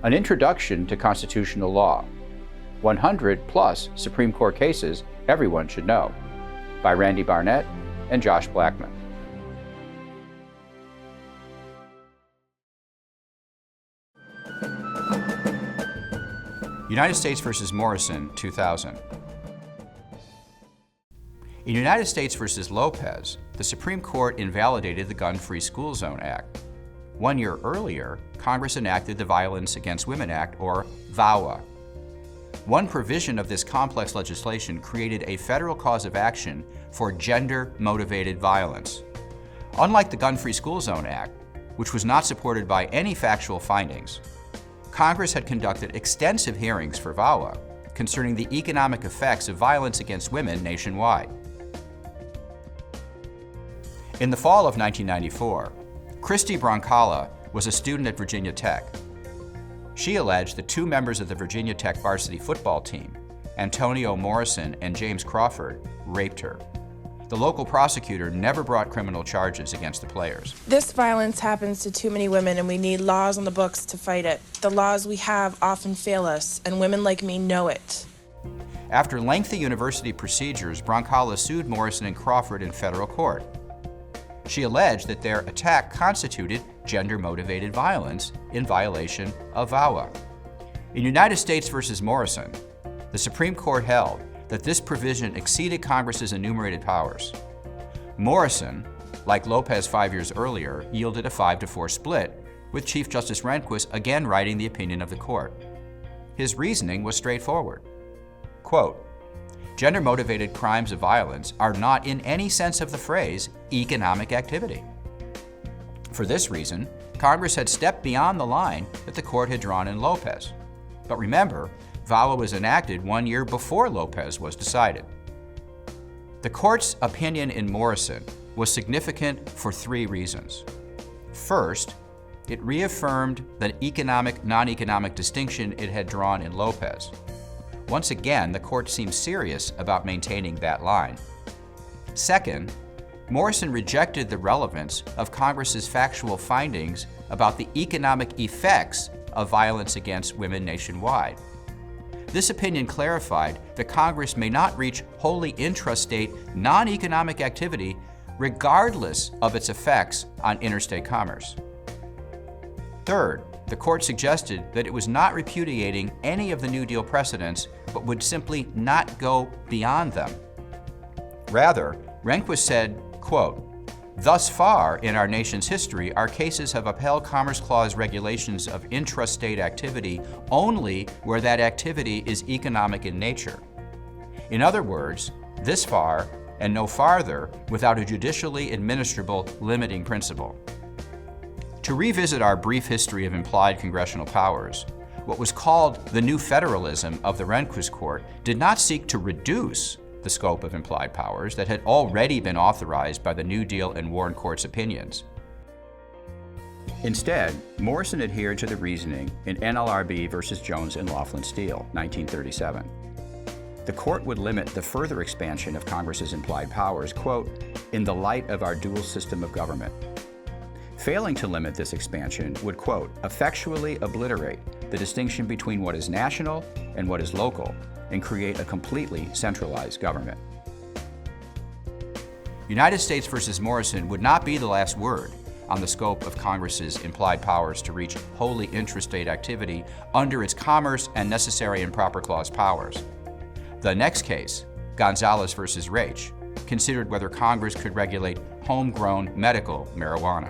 An Introduction to Constitutional Law, 100 plus Supreme Court cases everyone should know, by Randy Barnett and Josh Blackman. United States v. Morrison, 2000. In United States v. Lopez, the Supreme Court invalidated the Gun-Free School Zone Act. 1 year earlier, Congress enacted the Violence Against Women Act, or VAWA. One provision of this complex legislation created a federal cause of action for gender-motivated violence. Unlike the Gun-Free School Zone Act, which was not supported by any factual findings, Congress had conducted extensive hearings for VAWA concerning the economic effects of violence against women nationwide. In the fall of 1994, Christy Broncala was a student at Virginia Tech. She alleged that 2 members of the Virginia Tech varsity football team, Antonio Morrison and James Crawford, raped her. The local prosecutor never brought criminal charges against the players. This violence happens to too many women, and we need laws on the books to fight it. The laws we have often fail us, and women like me know it. After lengthy university procedures, Broncala sued Morrison and Crawford in federal court. She alleged that their attack constituted gender-motivated violence in violation of VAWA. In United States v. Morrison, the Supreme Court held that this provision exceeded Congress's enumerated powers. Morrison, like Lopez 5 years earlier, yielded a 5-4 split, with Chief Justice Rehnquist again writing the opinion of the court. His reasoning was straightforward. Quote, "Gender-motivated crimes of violence are not in any sense of the phrase economic activity." For this reason, Congress had stepped beyond the line that the court had drawn in Lopez. But remember, VAWA was enacted 1 year before Lopez was decided. The court's opinion in Morrison was significant for 3 reasons. First, it reaffirmed the non-economic distinction it had drawn in Lopez. Once again, the court seemed serious about maintaining that line. Second, Morrison rejected the relevance of Congress's factual findings about the economic effects of violence against women nationwide. This opinion clarified that Congress may not reach wholly intrastate, non-economic activity regardless of its effects on interstate commerce. Third, the court suggested that it was not repudiating any of the New Deal precedents, but would simply not go beyond them. Rather, Rehnquist said, quote, "Thus far in our nation's history, our cases have upheld Commerce Clause regulations of intrastate activity only where that activity is economic in nature. In other words, this far and no farther without a judicially administrable limiting principle." To revisit our brief history of implied congressional powers, what was called the new federalism of the Rehnquist Court did not seek to reduce the scope of implied powers that had already been authorized by the New Deal and Warren Court's opinions. Instead, Morrison adhered to the reasoning in NLRB v. Jones and Laughlin Steel, 1937. The court would limit the further expansion of Congress's implied powers, quote, "in the light of our dual system of government." Failing to limit this expansion would, quote, "effectually obliterate the distinction between what is national and what is local and create a completely centralized government." United States v. Morrison would not be the last word on the scope of Congress's implied powers to reach wholly intrastate activity under its Commerce and Necessary and Proper Clause powers. The next case, Gonzalez v. Raich, considered whether Congress could regulate homegrown medical marijuana.